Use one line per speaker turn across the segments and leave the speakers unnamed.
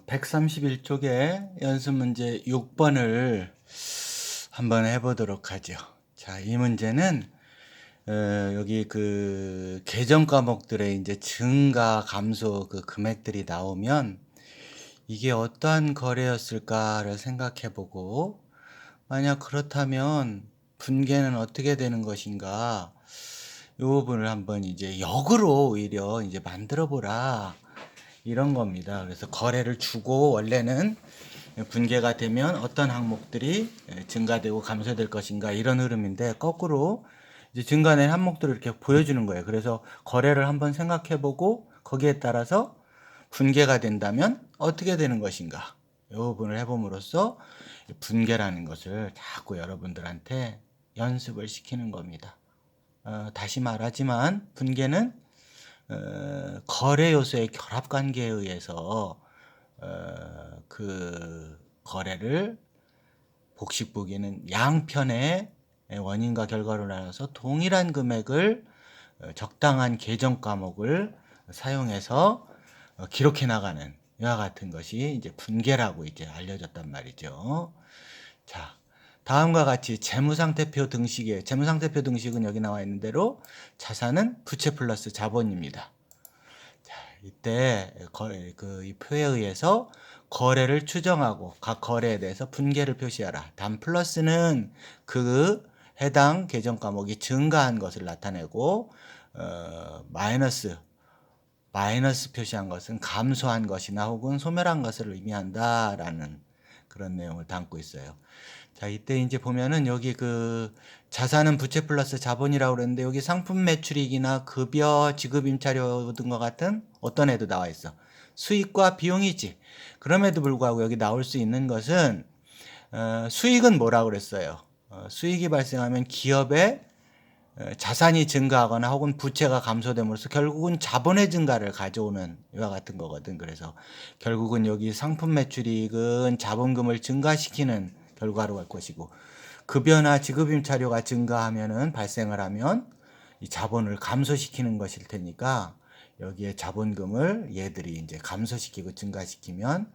131쪽에 연습 문제 6번을 한번 해보도록 하죠. 자, 이 문제는 여기 그 계정 과목들의 이제 증가, 감소 그 금액들이 나오면 이게 어떠한 거래였을까를 생각해보고, 만약 그렇다면 분계는 어떻게 되는 것인가, 이 부분을 한번 이제 역으로 오히려 이제 만들어 보라, 이런 겁니다. 그래서 거래를 주고 원래는 분계가 되면 어떤 항목들이 증가되고 감소될 것인가, 이런 흐름인데, 거꾸로 이제 증가된 항목들을 이렇게 보여주는 거예요. 그래서 거래를 한번 생각해보고 거기에 따라서 분계가 된다면 어떻게 되는 것인가, 이 부분을 해봄으로써 분계라는 것을 자꾸 여러분들한테 연습을 시키는 겁니다. 다시 말하지만 분계는 거래 요소의 결합 관계에 의해서 그 거래를 복식보기는 양편의 원인과 결과로 나눠서 동일한 금액을 적당한 계정 과목을 사용해서 기록해 나가는, 이와 같은 것이 이제 분계라고 이제 알려졌단 말이죠. 자, 다음과 같이 재무상태표 등식이에요. 재무상태표 등식은 여기 나와 있는 대로 자산은 부채 플러스 자본입니다. 자, 이때 이 표에 의해서 거래를 추정하고 각 거래에 대해서 분계를 표시하라. 단 플러스는 그 해당 계정 과목이 증가한 것을 나타내고, 마이너스 표시한 것은 감소한 것이나 혹은 소멸한 것을 의미한다라는 그런 내용을 담고 있어요. 자, 이때 이제 보면은 여기 그 자산은 부채 플러스 자본이라고 그랬는데, 여기 상품 매출이익이나 급여, 지급 임차료 등과 같은 어떤 애도 나와 있어. 수익과 비용이지. 그럼에도 불구하고 여기 나올 수 있는 것은 수익은 뭐라고 그랬어요? 수익이 발생하면 기업의 자산이 증가하거나 혹은 부채가 감소됨으로써 결국은 자본의 증가를 가져오는, 이와 같은 거거든. 그래서 결국은 여기 상품 매출이익은 자본금을 증가시키는 결과로 갈 것이고, 급여나 지급임차료가 증가하면은, 발생을 하면 이 자본을 감소시키는 것일 테니까, 여기에 자본금을 얘들이 이제 감소시키고 증가시키면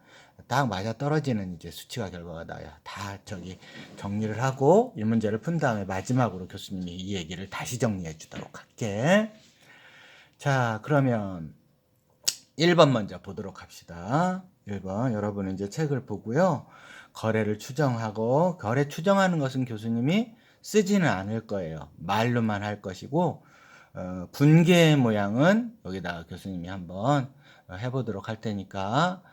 딱 맞아 떨어지는 이제 수치가 결과가 나요. 다 저기 정리를 하고 이 문제를 푼 다음에 마지막으로 교수님이 이 얘기를 다시 정리해 주도록 할게. 자, 그러면 1번 먼저 보도록 합시다. 1번, 여러분은 이제 책을 보고요, 거래를 추정하고, 거래 추정하는 것은 교수님이 쓰지는 않을 거예요. 말로만 할 것이고, 분계 모양은 여기다가 교수님이 한번 해보도록 할 테니까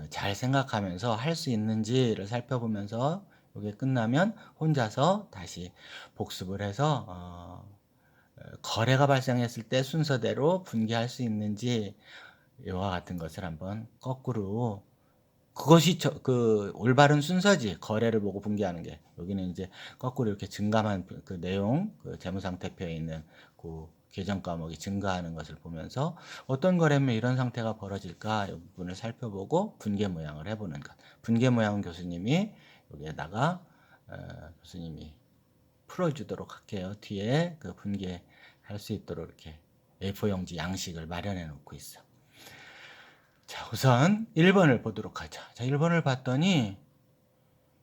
잘 생각하면서 할 수 있는지를 살펴보면서, 이게 끝나면 혼자서 다시 복습을 해서 거래가 발생했을 때 순서대로 분계할 수 있는지, 이와 같은 것을 한번 거꾸로, 그것이 그 올바른 순서지. 거래를 보고 분계하는 게. 여기는 이제 거꾸로 이렇게 증가한 그 내용, 그 재무상태표에 있는 그 계정 과목이 증가하는 것을 보면서 어떤 거래면 이런 상태가 벌어질까, 이 부분을 살펴보고 분계 모양을 해보는 것. 분계 모양은 교수님이 여기에다가 교수님이 풀어주도록 할게요. 뒤에 그 분계할 수 있도록 이렇게 A4 용지 양식을 마련해 놓고 있어. 자, 우선 1번을 보도록 하자. 자, 1번을 봤더니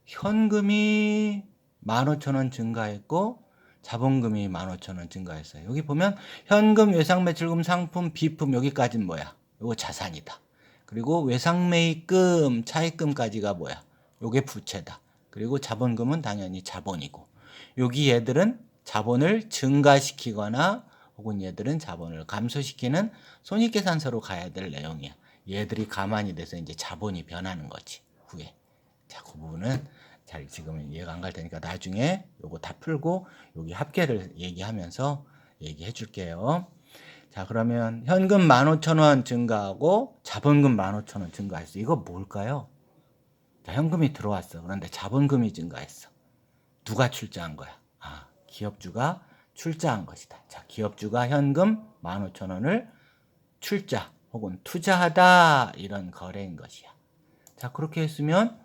현금이 15,000원 증가했고 자본금이 15,000원 증가했어요. 여기 보면 현금, 외상매출금, 상품, 비품, 여기까지는 뭐야? 이거 자산이다. 그리고 외상매입금, 차입금까지가 뭐야? 요게 부채다. 그리고 자본금은 당연히 자본이고, 여기 얘들은 자본을 증가시키거나 혹은 얘들은 자본을 감소시키는 손익계산서로 가야 될 내용이야. 얘들이 가만히 돼서 이제 자본이 변하는 거지, 후에. 자, 그 부분은 잘 지금은 이해가 안 갈 테니까 나중에 요거 다 풀고 여기 합계를 얘기하면서 얘기해 줄게요. 자, 그러면 현금 15,000원 증가하고 자본금 15,000원 증가했어. 이거 뭘까요? 자, 현금이 들어왔어. 그런데 자본금이 증가했어. 누가 출자한 거야? 기업주가 출자한 것이다. 자, 기업주가 현금 15,000원을 출자 혹은 투자하다, 이런 거래인 것이야. 자, 그렇게 했으면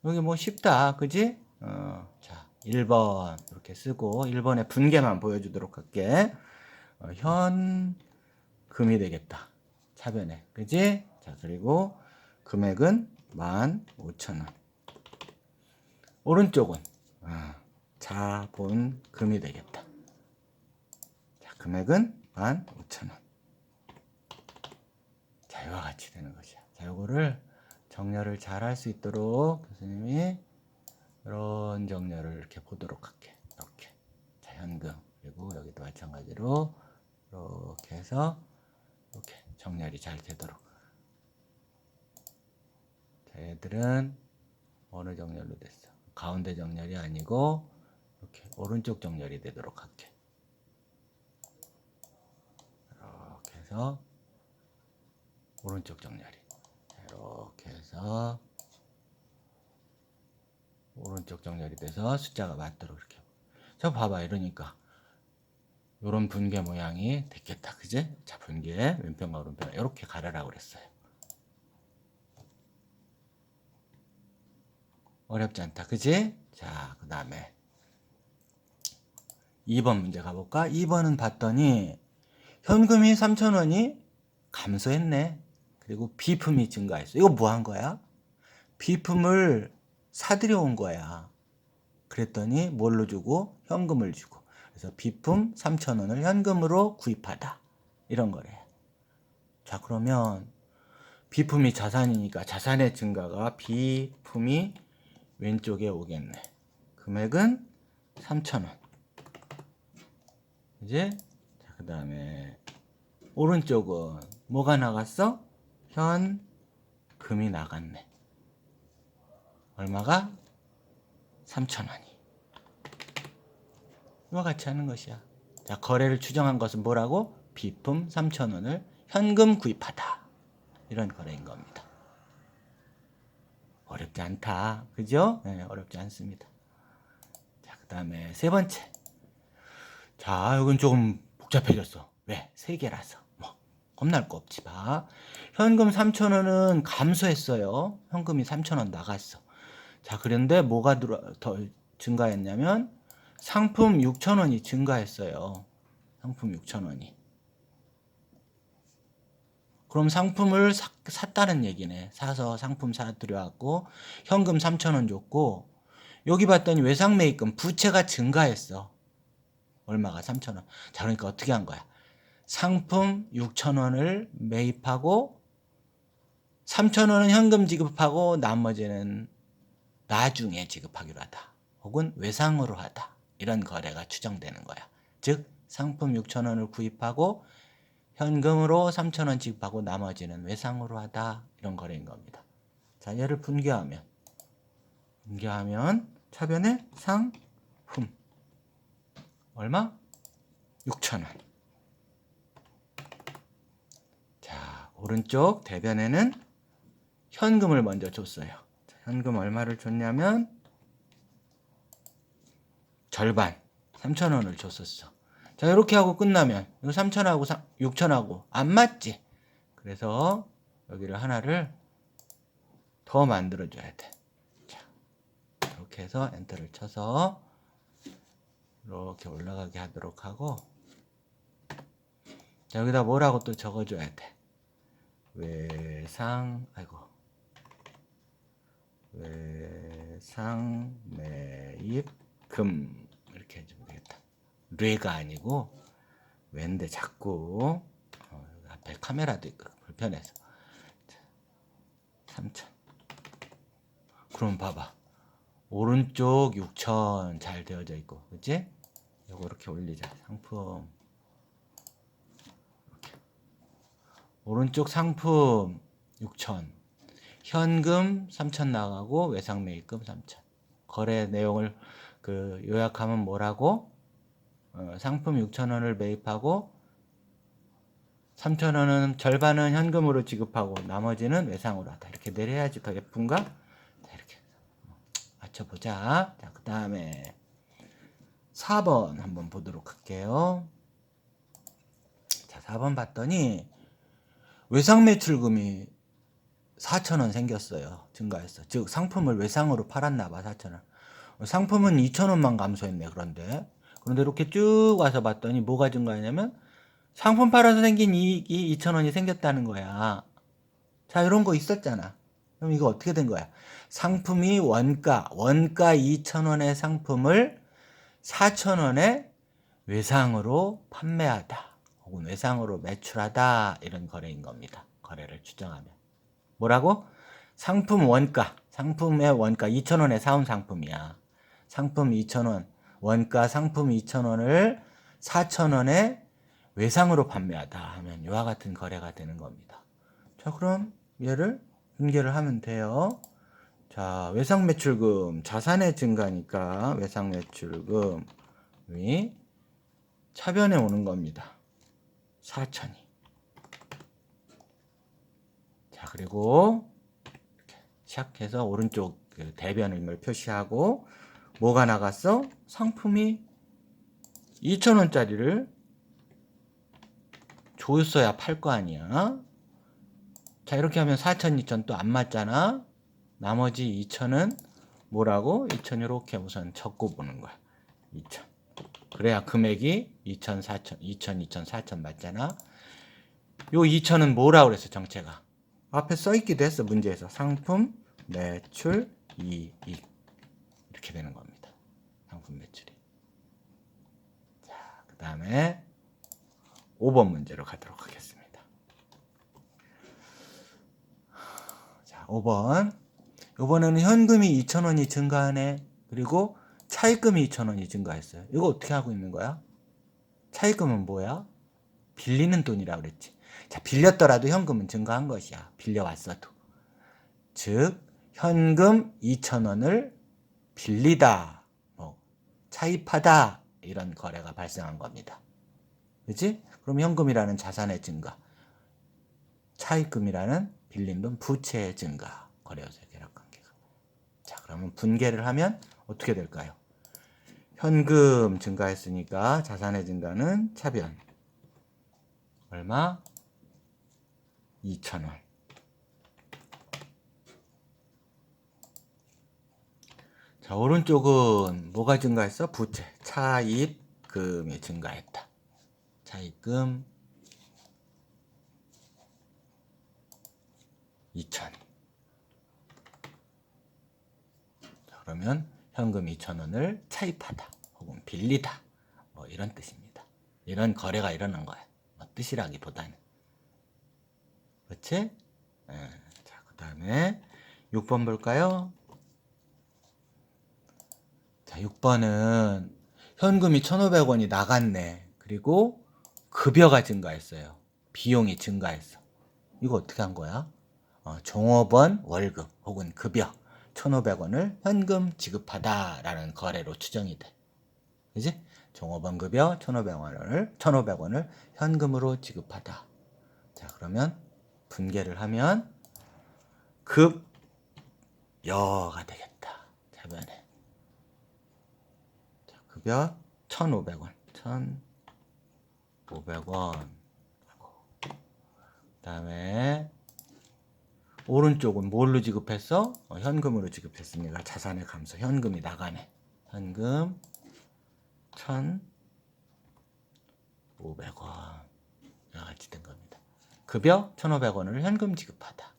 여기 뭐 쉽다, 그지? 자, 1번 이렇게 쓰고 1번의 분계만 보여주도록 할게. 현금이 되겠다, 차변에, 그지? 자, 그리고 금액은 15,000원. 오른쪽은 자본금이 되겠다. 자, 금액은 15,000원. 자, 이와 같이 되는 것이야. 자, 요거를 정렬을 잘 할 수 있도록 교수님이 이런 정렬을 이렇게 보도록 할게. 이렇게. 자, 현금. 그리고 여기도 마찬가지로 이렇게 해서 이렇게 정렬이 잘 되도록. 자, 얘들은 어느 정렬로 됐어? 가운데 정렬이 아니고 이렇게 오른쪽 정렬이 되도록 할게. 이렇게 해서 오른쪽 정렬이. 자, 이렇게 해서 오른쪽 정렬이 돼서 숫자가 맞도록 이렇게. 자, 봐봐. 이러니까 요런 분계 모양이 됐겠다. 그지? 자, 분계 왼편과 오른편 이렇게 가르라고 그랬어요. 어렵지 않다. 그지? 자, 그 다음에 2번 문제 가볼까? 2번은 봤더니 현금이 3,000원이 감소했네. 그리고 비품이 증가했어. 이거 뭐 한 거야? 비품을 사들여 온 거야. 그랬더니 뭘로 주고? 현금을 주고. 그래서 비품 3,000원을 현금으로 구입하다. 이런 거래. 자, 그러면 비품이 자산이니까 자산의 증가가 비품이 왼쪽에 오겠네. 금액은 3,000원. 이제 자, 그 다음에 오른쪽은 뭐가 나갔어? 현금이 나갔네. 얼마가? 3,000원이. 이와 같이 하는 것이야. 자, 거래를 추정한 것은 뭐라고? 비품 3,000원을 현금 구입하다. 이런 거래인 겁니다. 어렵지 않다. 그죠? 네, 어렵지 않습니다. 자, 그 다음에 세 번째. 자, 이건 조금 복잡해졌어. 왜? 세 개라서. 뭐, 겁날 거 없지, 봐. 현금 3,000원은 감소했어요. 현금이 3,000원 나갔어. 자, 그런데 뭐가 더 증가했냐면 상품 6,000원이 증가했어요. 상품 6,000원이. 그럼 상품을 샀다는 얘기네. 사서 상품 사들여왔고 현금 3,000원 줬고 여기 봤더니 외상매입금 부채가 증가했어. 얼마가? 3,000원. 자, 그러니까 어떻게 한 거야? 상품 6,000원을 매입하고 3,000원은 현금 지급하고 나머지는 나중에 지급하기로 하다. 혹은 외상으로 하다. 이런 거래가 추정되는 거야. 즉 상품 6,000원을 구입하고 현금으로 3,000원 지급하고 나머지는 외상으로 하다. 이런 거래인 겁니다. 자, 얘를 분개하면 차변에 상품 얼마? 6,000원. 자, 오른쪽 대변에는 현금을 먼저 줬어요. 자, 현금 얼마를 줬냐면 절반 3,000원을 줬었어. 자, 이렇게 하고 끝나면 이거 3,000하고 6,000하고 안 맞지? 그래서 여기를 하나를 더 만들어 줘야 돼. 자, 이렇게 해서 엔터를 쳐서 이렇게 올라가게 하도록 하고, 자, 여기다 뭐라고 또 적어줘야 돼. 외상매입금 이렇게 해주면 되겠다. 뇌가 아니고 왠데 자꾸 앞에 카메라도 있고 불편해서. 자, 3,000. 그럼 봐봐. 오른쪽 6,000 잘 되어져 있고, 그치? 이거 이렇게 올리자. 상품. 이렇게. 오른쪽 상품 6,000. 현금 3,000 나가고 외상매입금 3,000. 거래 내용을 요약하면 뭐라고? 상품 6,000원을 매입하고 3,000원은 절반은 현금으로 지급하고 나머지는 외상으로 하다. 이렇게 내려야지 더 예쁜가? 자, 이렇게 맞춰보자. 자, 그 다음에 4번 한번 보도록 할게요. 자, 4번 봤더니 외상매출금이 4,000원 생겼어요. 증가했어. 즉 상품을 외상으로 팔았나봐. 4,000원. 상품은 2,000원만 감소했네. 그런데 이렇게 쭉 와서 봤더니 뭐가 증가했냐면 상품 팔아서 생긴 이익이 2,000원이 생겼다는 거야. 자, 이런 거 있었잖아. 그럼 이거 어떻게 된 거야? 상품이 원가 2,000원의 상품을 4,000원에 외상으로 판매하다 혹은 외상으로 매출하다 이런 거래인 겁니다. 거래를 추정하면. 뭐라고? 상품의 원가 2,000원에 사온 상품이야. 상품 2,000원, 원가 상품 2,000원을 4,000원에 외상으로 판매하다 하면 이와 같은 거래가 되는 겁니다. 자, 그럼 얘를 분개를 하면 돼요. 자, 외상 매출금 자산의 증가니까 외상 매출금이 차변에 오는 겁니다. 4,000이. 자, 그리고 이렇게 시작해서 오른쪽 그 대변을 표시하고 뭐가 나갔어? 상품이 2,000원짜리를 줬어야 팔 거 아니야. 자, 이렇게 하면 4,000, 2,000 또 안 맞잖아. 나머지 2,000은 뭐라고? 2,000 이렇게 우선 적고 보는 거야. 2,000. 그래야 금액이 2,000, 4,000, 2,000, 2,000, 4,000 맞잖아. 요 2,000은 뭐라고 그랬어, 정체가? 앞에 써있기도 했어, 문제에서. 상품, 매출, 이익. 이렇게 되는 겁니다. 상품 매출이. 자, 그 다음에 5번 문제로 가도록 하겠습니다. 자, 5번. 이번에는 현금이 2,000원이 증가하네. 그리고 차입금이 2,000원이 증가했어요. 이거 어떻게 하고 있는 거야? 차입금은 뭐야? 빌리는 돈이라고 그랬지. 자, 빌렸더라도 현금은 증가한 것이야. 빌려왔어도. 즉, 현금 2,000원을 빌리다, 차입하다 이런 거래가 발생한 겁니다. 그렇지? 그럼 현금이라는 자산의 증가, 차입금이라는 빌린 돈 부채의 증가, 거래요소의 결합관계가. 자, 그러면 분개를 하면 어떻게 될까요? 현금 증가했으니까 자산의 증가는 차변 얼마? 2,000원. 자, 오른쪽은 뭐가 증가했어? 부채, 차입금이 증가했다. 차입금 2,000. 자, 그러면 현금 2,000원을 차입하다 혹은 빌리다 뭐 이런 뜻입니다. 이런 거래가 일어난 거야. 뜻이라기보다는. 그렇지? 자, 그 다음에 6번 볼까요? 자, 6번은 현금이 1,500원이 나갔네. 그리고 급여가 증가했어요. 비용이 증가했어. 이거 어떻게 한 거야? 종업원 월급 혹은 급여 1,500원을 현금 지급하다라는 거래로 추정이 돼. 그지? 종업원 급여 1,500원을 현금으로 지급하다. 자, 그러면 분개를 하면 급여가 되겠다. 차변에. 자, 급여 1,500원. 1,500원. 그 다음에 오른쪽은 뭘로 지급했어? 현금으로 지급했으니까 자산의 감소. 현금이 나가네. 현금 1,500원. 같이 된 겁니다. 급여 1,500원을 현금 지급하다.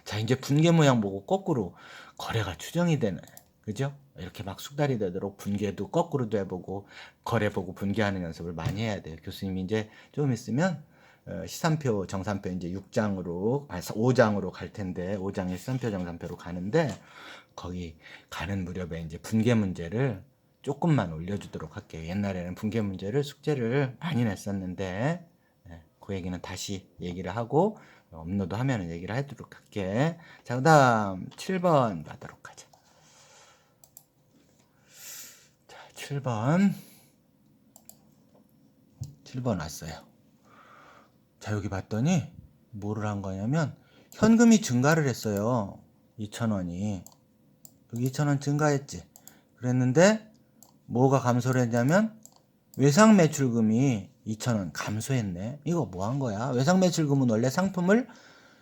자, 이제 분개 모양 보고 거꾸로 거래가 추정이 되네. 그죠? 이렇게 막 숙달이 되도록 분개도 거꾸로도 해보고 거래 보고 분개하는 연습을 많이 해야 돼요. 교수님이 이제 좀 있으면 시산표, 정산표 이제 6장으로, 5장으로 갈 텐데 5장에 시산표, 정산표로 가는데 거기 가는 무렵에 이제 분개 문제를 조금만 올려주도록 할게요. 옛날에는 분개 문제를 숙제를 많이 냈었는데 그 얘기는 다시 얘기를 하고 업로드 하면 얘기를 하도록 할게. 자, 그 다음 7번 가도록 하자. 자, 7번 왔어요. 자, 여기 봤더니 뭐를 한 거냐면 현금이 증가를 했어요. 2,000원이. 여기 2,000원 증가했지. 그랬는데 뭐가 감소를 했냐면 외상 매출금이 2,000원 감소했네. 이거 뭐 한 거야? 외상 매출금은 원래 상품을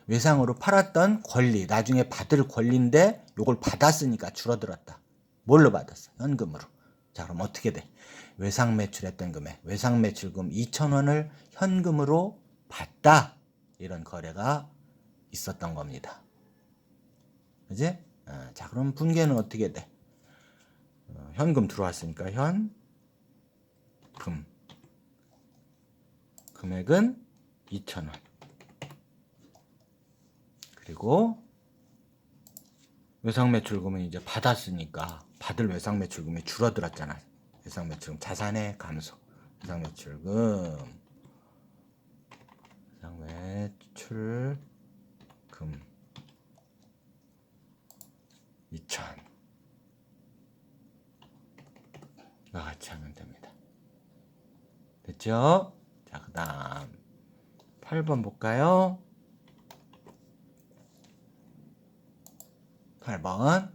외상으로 팔았던 권리, 나중에 받을 권리인데 요걸 받았으니까 줄어들었다. 뭘로 받았어? 현금으로. 자, 그럼 어떻게 돼? 외상 매출했던 금액, 외상 매출금 2,000원을 현금으로 받다. 이런 거래가 있었던 겁니다. 그지? 자, 그럼 분계는 어떻게 돼? 현금 들어왔으니까 현금. 금액은 2,000원. 그리고 외상매출금은 이제 받았으니까 받을 외상매출금이 줄어들었잖아. 외상매출금 자산의 감소. 외상매출금 2,000 이거 같이 하면 됩니다. 됐죠? 자, 그 다음 8번 볼까요? 8번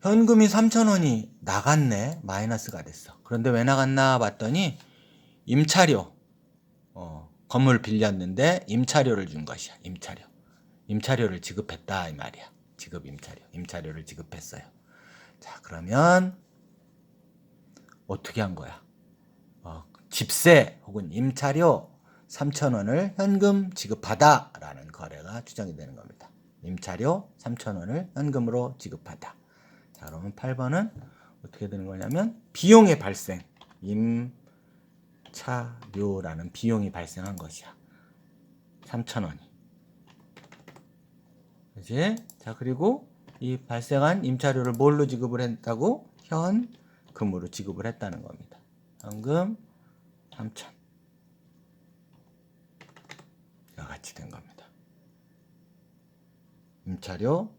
현금이 3,000원이 나갔네. 마이너스가 됐어. 그런데 왜 나갔나 봤더니 임차료, 건물 빌렸는데 임차료를 준 것이야. 임차료를 지급했다 이 말이야. 지급 임차료를 지급했어요. 자, 그러면 어떻게 한 거야? 집세 혹은 임차료 3,000원을 현금 지급하다 라는 거래가 추정이 되는 겁니다. 임차료 3,000원을 현금으로 지급하다. 자, 그러면 8번은 어떻게 되는 거냐면 비용의 발생, 임차료라는 비용이 발생한 것이야. 3,000원이. 그치? 자, 그리고 이 발생한 임차료를 뭘로 지급을 했다고? 현금으로 지급을 했다는 겁니다. 현금 3,000. 이와 같이 된 겁니다. 임차료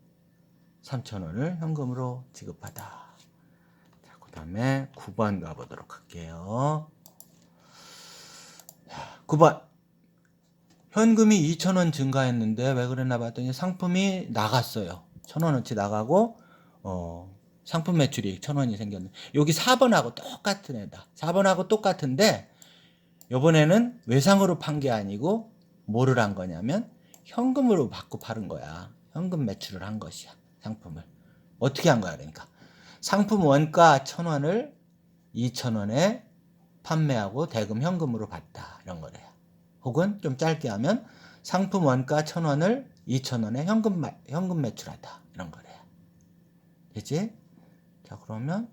3,000원을 현금으로 지급하다. 자, 그 다음에 9번 가보도록 할게요. 9번. 현금이 2,000원 증가했는데 왜 그랬나 봤더니 상품이 나갔어요. 1,000원어치 나가고 상품 매출이 1,000원이 생겼네. 여기 4번하고 똑같은 애다. 4번하고 똑같은데 이번에는 외상으로 판 게 아니고 뭐를 한 거냐면 현금으로 받고 파는 거야. 현금 매출을 한 것이야. 상품을. 어떻게 한 거야? 그러니까 상품 원가 1,000원을 2,000원에 판매하고 대금 현금으로 받다. 이런 거래요. 혹은 좀 짧게 하면 상품 원가 1,000원을 2,000원에 현금 매출하다. 이런 거래요. 되지? 자, 그러면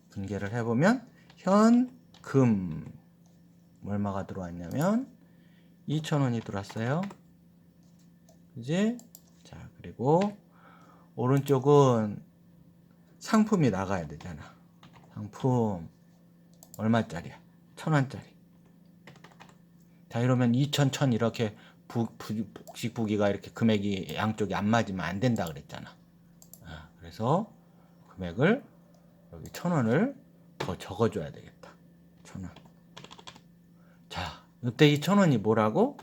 분계를 해보면 현금 얼마가 들어왔냐면 2,000원이 들어왔어요. 그지? 자, 그리고 오른쪽은 상품이 나가야 되잖아. 상품 얼마짜리야? 1,000원짜리. 자, 이러면 2,000, 1,000 이렇게 복식부기가 이렇게 금액이 양쪽이 안 맞으면 안 된다 그랬잖아. 그래서 금액을 여기 1,000원을 더 적어줘야 되겠다. 1,000원. 자, 이때 이 1,000원이 뭐라고?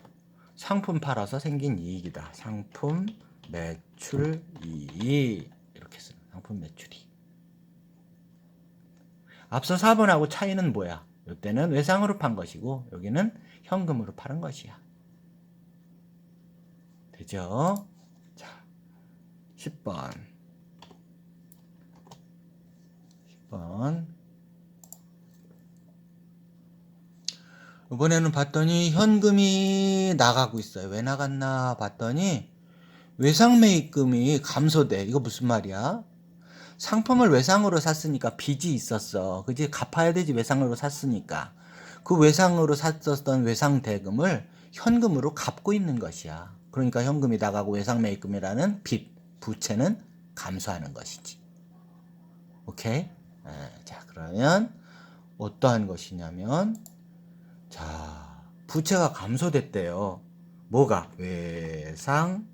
상품 팔아서 생긴 이익이다. 상품 매출 이익. 이렇게 쓰는 상품 매출이. 앞서 4번하고 차이는 뭐야? 이때는 외상으로 판 것이고 여기는 현금으로 파는 것이야. 되죠? 자, 10번. 10번. 이번에는 봤더니 현금이 나가고 있어요. 왜 나갔나 봤더니 외상매입금이 감소돼. 이거 무슨 말이야? 상품을 외상으로 샀으니까 빚이 있었어. 그지? 갚아야 되지, 외상으로 샀으니까. 그 외상으로 샀었던 외상 대금을 현금으로 갚고 있는 것이야. 그러니까 현금이 나가고 외상매입금이라는 빚, 부채는 감소하는 것이지. 오케이? 자, 그러면 어떠한 것이냐면, 자, 부채가 감소됐대요. 뭐가? 외상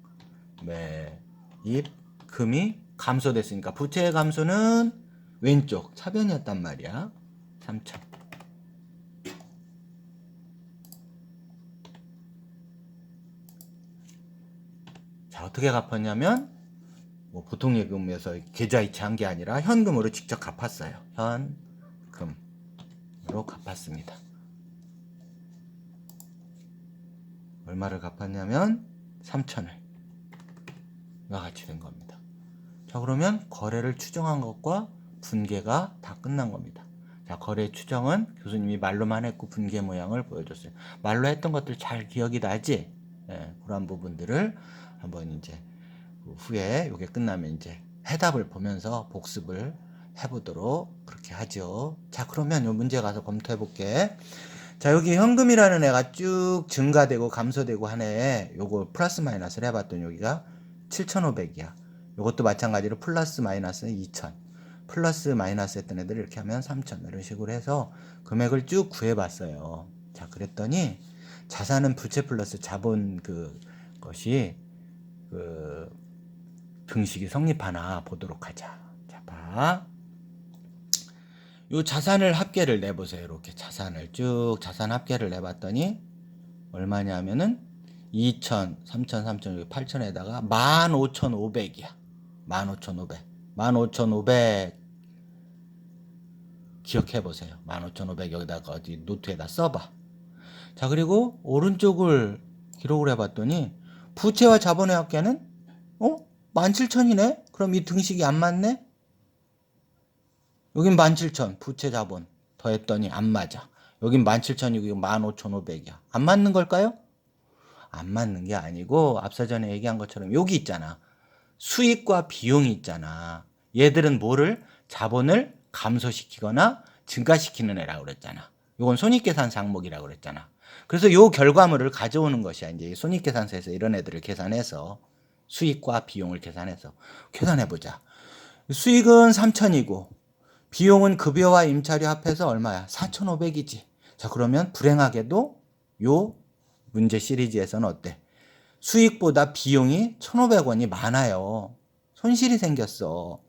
매입금이 감소됐으니까 부채의 감소는 왼쪽 차변이었단 말이야. 3천. 자, 어떻게 갚았냐면 뭐 보통 예금에서 계좌이체한 게 아니라 현금으로 직접 갚았어요. 현금으로 갚았습니다. 얼마를 갚았냐면 3천을. 이와 같이 된 겁니다. 자, 그러면 거래를 추정한 것과 분계가 다 끝난 겁니다. 자, 거래 추정은 교수님이 말로만 했고 분계 모양을 보여줬어요. 말로 했던 것들 잘 기억이 나지? 예, 그럼 그런 부분들을 한번 이제 그 후에 요게 끝나면 이제 해답을 보면서 복습을 해보도록 그렇게 하죠. 자, 그러면 요 문제 가서 검토해 볼게. 자, 여기 현금이라는 애가 쭉 증가되고 감소되고 하네. 요거 플러스 마이너스를 해봤더니 여기가 7,500이야. 요것도 마찬가지로 플러스 마이너스는 2,000. 플러스 마이너스 했던 애들 이렇게 하면 3,000. 이런 식으로 해서 금액을 쭉 구해봤어요. 자, 그랬더니 자산은 부채 플러스 자본 것이 등식이 성립하나 보도록 하자. 자, 봐. 요 자산을 합계를 내보세요. 이렇게 자산을 쭉 자산 합계를 내봤더니 얼마냐면은 2,000, 3,000, 3,000, 8,000에다가 15,500이야. 15,500. 15,500 기억해보세요. 15,500 여기다가 어디 노트에다 써봐. 자, 그리고 오른쪽을 기록을 해봤더니 부채와 자본의 합계는 17,000이네? 그럼 이 등식이 안 맞네? 여긴 17,000 부채 자본 더했더니 안 맞아. 여긴 17,000이고 이거 15,500이야. 안 맞는 걸까요? 안 맞는 게 아니고 앞서 전에 얘기한 것처럼 여기 있잖아. 수익과 비용이 있잖아. 얘들은 뭐를? 자본을 감소시키거나 증가시키는 애라고 그랬잖아. 이건 손익계산 항목이라고 그랬잖아. 그래서 요 결과물을 가져오는 것이야. 이제 손익계산서에서 이런 애들을 계산해서 수익과 비용을 계산해서 계산해보자. 수익은 3,000이고 비용은 급여와 임차료 합해서 얼마야? 4,500이지. 자, 그러면 불행하게도 요 문제 시리즈에서는 어때? 수익보다 비용이 1,500원이 많아요. 손실이 생겼어.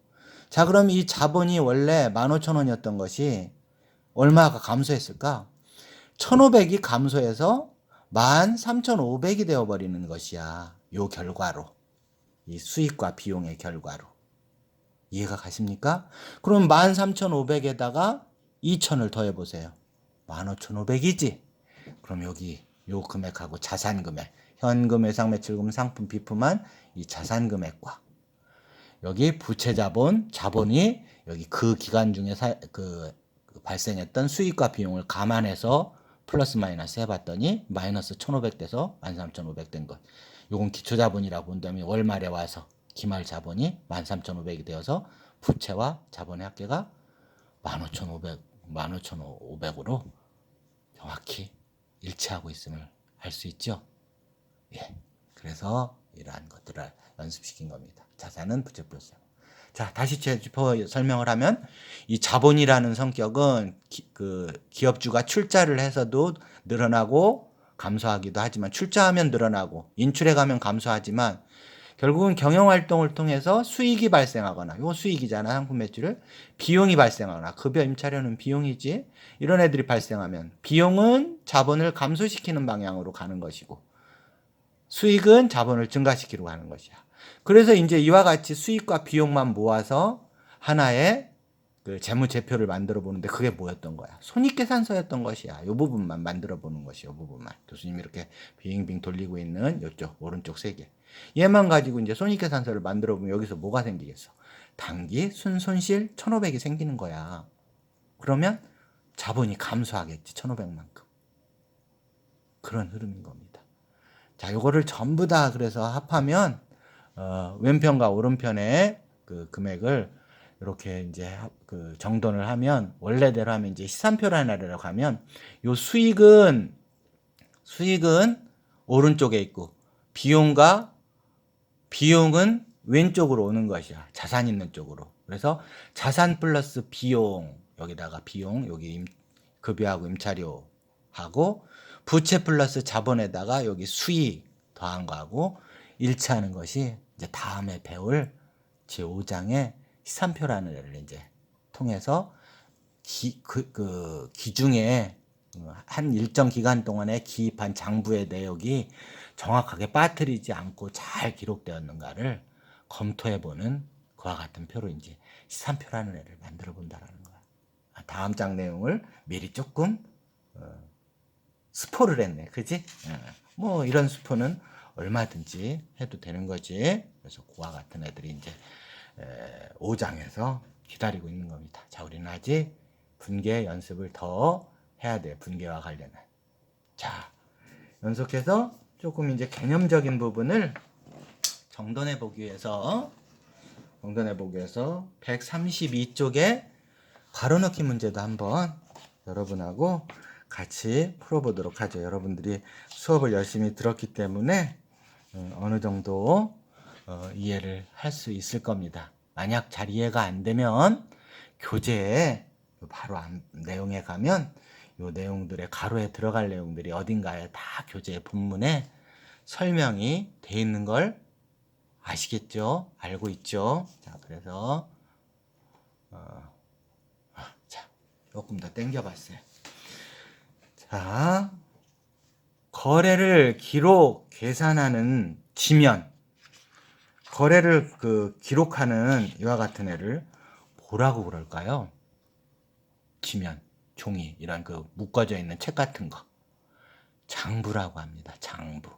자, 그럼 이 자본이 원래 15,000원이었던 것이 얼마가 감소했을까? 1,500이 감소해서 13,500이 되어버리는 것이야. 요 결과로. 이 수익과 비용의 결과로. 이해가 가십니까? 그럼 13,500에다가 2,000을 더해보세요. 15,500이지? 그럼 여기 요 금액하고 자산금액, 현금, 외상, 매출금, 상품, 비품한 이 자산금액과 여기 부채자본, 자본이 여기 그 기간 중에 발생했던 수익과 비용을 감안해서 플러스 마이너스 해봤더니 마이너스 1,500 돼서 13,500 된 것. 요건 기초자본이라고 본다면 월말에 와서 기말 자본이 13,500이 되어서 부채와 자본의 합계가 15,500으로 정확히 일치하고 있음을 알 수 있죠. 예. 그래서 이러한 것들을 연습시킨 겁니다. 자산은 부채 플러스 자본. 자, 다시 짚어 설명을 하면 이 자본이라는 성격은 기업주가 출자를 해서도 늘어나고 감소하기도 하지만 출자하면 늘어나고 인출해 가면 감소하지만 결국은 경영활동을 통해서 수익이 발생하거나 요 수익이잖아. 상품 매출을 비용이 발생하거나 급여 임차료는 비용이지. 이런 애들이 발생하면 비용은 자본을 감소시키는 방향으로 가는 것이고 수익은 자본을 증가시키려고 하는 것이야. 그래서 이제 이와 같이 수익과 비용만 모아서 하나의 재무제표를 만들어 보는데 그게 뭐였던 거야? 손익계산서였던 것이야. 이 부분만 만들어 보는 것이야. 이 부분만. 교수님이 이렇게 빙빙 돌리고 있는 이쪽 오른쪽 세 개. 얘만 가지고 이제 손익계산서를 만들어 보면 여기서 뭐가 생기겠어? 단기 순손실 1,500이 생기는 거야. 그러면 자본이 감소하겠지. 1,500만큼. 그런 흐름인 겁니다. 자, 요거를 전부 다 그래서 합하면 왼편과 오른편의 그 금액을 이렇게 이제 정돈을 하면 원래대로 하면 이제 시산표라는 하면 요 수익은 오른쪽에 있고 비용은 왼쪽으로 오는 것이야. 자산 있는 쪽으로. 그래서 자산 플러스 비용 여기다가 비용 여기 급여하고 임차료하고 부채 플러스 자본에다가 여기 수익 더한 거하고 일치하는 것이 이제 다음에 배울 제5장의 시산표라는 애를 이제 통해서 기중에 한 일정 기간 동안에 기입한 장부의 내역이 정확하게 빠뜨리지 않고 잘 기록되었는가를 검토해보는 그와 같은 표로 이제 시산표라는 애를 만들어 본다라는 거야. 다음 장 내용을 미리 조금 스포를 했네, 그지? 뭐 이런 스포는 얼마든지 해도 되는 거지. 그래서 그와 같은 애들이 이제 5장에서 기다리고 있는 겁니다. 자, 우리는 아직 분계 연습을 더 해야 돼요. 분계와 관련한. 자, 연속해서 조금 이제 개념적인 부분을 정돈해 보기 위해서 132쪽에 괄호넣기 문제도 한번 여러분하고 같이 풀어보도록 하죠. 여러분들이 수업을 열심히 들었기 때문에 어느 정도 이해를 할 수 있을 겁니다. 만약 잘 이해가 안 되면 교재에 바로 내용에 가면 이 내용들의 가로에 들어갈 내용들이 어딘가에 다 교재 본문에 설명이 돼 있는 걸 아시겠죠? 알고 있죠? 자, 그래서 자, 조금 더 당겨봤어요. 자, 거래를 기록 계산하는 지면, 거래를 기록하는 이와 같은 애를 뭐라고 그럴까요? 지면, 종이, 이런 묶어져 있는 책 같은 거. 장부라고 합니다. 장부.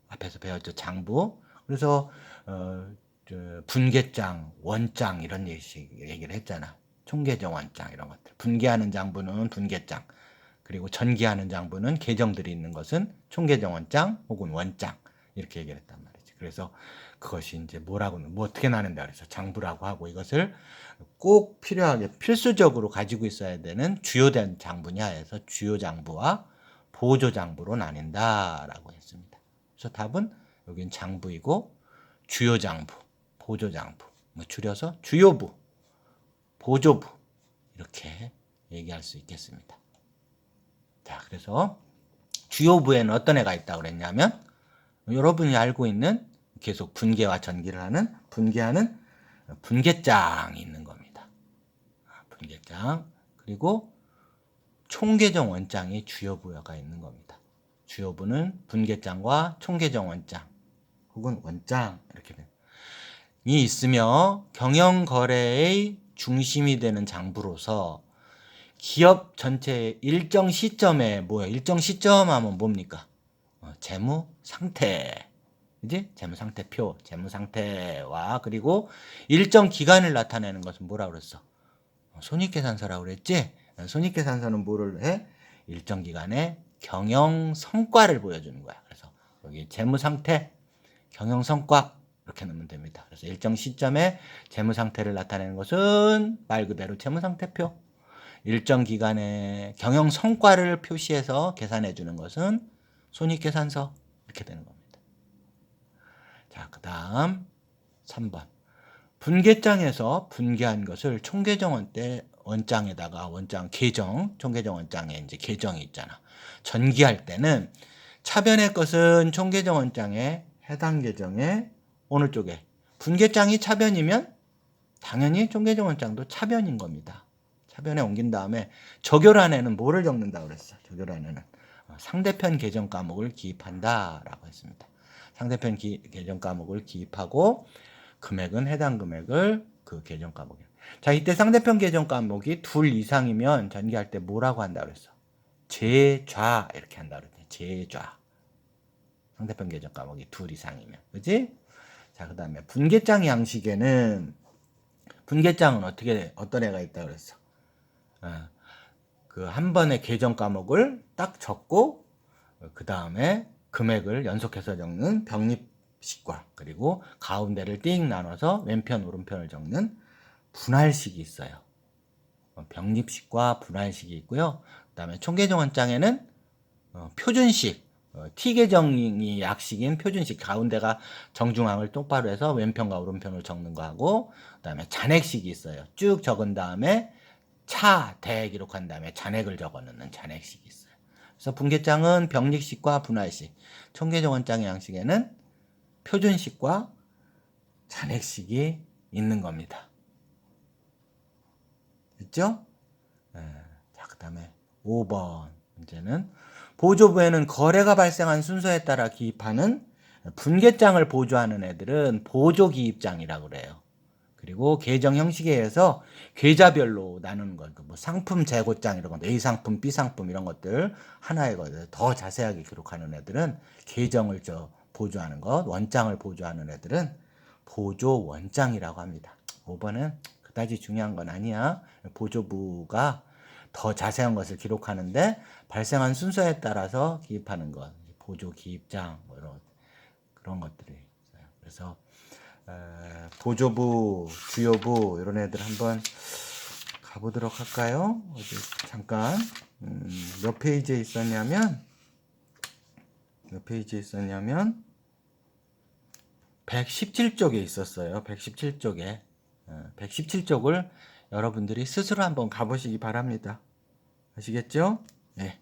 앞에서 배웠죠. 장부. 그래서 분계장, 원장 이런 얘기를 했잖아. 총계정 원장 이런 것들. 분계하는 장부는 분계장. 그리고 전기하는 장부는 계정들이 있는 것은 총계정 원장 혹은 원장 이렇게 얘기를 했단 말이지. 그래서 그것이 이제 뭐 어떻게 나는다 그래서 장부라고 하고, 이것을 꼭 필요하게 필수적으로 가지고 있어야 되는 주요된 장부냐 해서 주요 장부와 보조 장부로 나뉜다라고 했습니다. 그래서 답은 여긴 장부이고 주요 장부, 보조 장부, 줄여서 주요부, 보조부 이렇게 얘기할 수 있겠습니다. 자, 그래서 주요부에는 어떤 애가 있다고 그랬냐면 여러분이 알고 있는 계속 분계와 전기를 하는 분계하는 분계장이 있는 겁니다. 분계장, 그리고 총계정 원장이 주요부가 있는 겁니다. 주요부는 분계장과 총계정 원장 혹은 원장 이렇게 이 있으며 경영거래의 중심이 되는 장부로서 기업 전체의 일정 시점에 일정 시점 하면 뭡니까? 재무 상태. 그지? 재무 상태표, 재무 상태와 그리고 일정 기간을 나타내는 것은 뭐라고 그랬어? 손익계산서라고 그랬지? 손익계산서는 뭐를 해? 일정 기간의 경영 성과를 보여주는 거야. 그래서 여기 재무 상태, 경영 성과 이렇게 넣으면 됩니다. 그래서 일정 시점에 재무 상태를 나타내는 것은 말 그대로 재무 상태표. 일정 기간의 경영 성과를 표시해서 계산해 주는 것은 손익계산서 이렇게 되는 겁니다. 자, 그 다음 3번. 분계장에서 분계한 것을 총계정 원장에다가 원장 계정, 총계정 원장에 이제 계정이 있잖아. 전기할 때는 차변의 것은 총계정 원장에 해당 계정에 어느 쪽에 분계장이 차변이면 당연히 총계정 원장도 차변인 겁니다. 차변에 옮긴 다음에 적요란에는 뭐를 적는다고 그랬어? 적요란에는 상대편 계정 과목을 기입한다라고 했습니다. 상대편 계정 과목을 기입하고 금액은 해당 금액을 그 계정 과목에. 자, 이때 상대편 계정 과목이 둘 이상이면 전기할 때 뭐라고 한다 그랬어? 제좌 이렇게 한다 그랬지. 제좌. 상대편 계정 과목이 둘 이상이면. 그지? 자, 그다음에 분계장 양식에는 분계장은 어떤 애가 있다 그랬어? 그 한 번에 계정 과목을 딱 적고 그 다음에 금액을 연속해서 적는 병립식과 그리고 가운데를 띵 나눠서 왼편 오른편을 적는 분할식이 있어요. 병립식과 분할식이 있고요. 그 다음에 총계정 원장에는 표준식, T계정이 약식인 표준식, 가운데가 정중앙을 똑바로 해서 왼편과 오른편을 적는 거하고, 그 다음에 잔액식이 있어요. 쭉 적은 다음에 대 기록한 다음에 잔액을 적어 넣는 잔액식이 있어요. 그래서 분계장은 병립식과 분할식, 총계정 원장의 양식에는 표준식과 잔액식이 있는 겁니다. 됐죠? 자, 그 다음에 5번 문제는 보조부에는 거래가 발생한 순서에 따라 기입하는 분계장을 보조하는 애들은 보조기입장이라고 그래요. 그리고 계정 형식에 의해서 계좌별로 나누는 것, 뭐 상품 재고장 이런 것, A 상품, B 상품 이런 것들 하나의 것을 더 자세하게 기록하는 애들은 계정을 보조하는 것, 원장을 보조하는 애들은 보조 원장이라고 합니다. 5번은 그다지 중요한 건 아니야. 보조부가 더 자세한 것을 기록하는데 발생한 순서에 따라서 기입하는 것, 보조 기입장 뭐 이런 그런 것들이 있어요. 그래서 보조부, 주요부 이런 애들 한번 가보도록 할까요? 어디 잠깐 몇 페이지에 있었냐면 117쪽에 있었어요. 117쪽에 117쪽을 여러분들이 스스로 한번 가보시기 바랍니다. 아시겠죠? 네.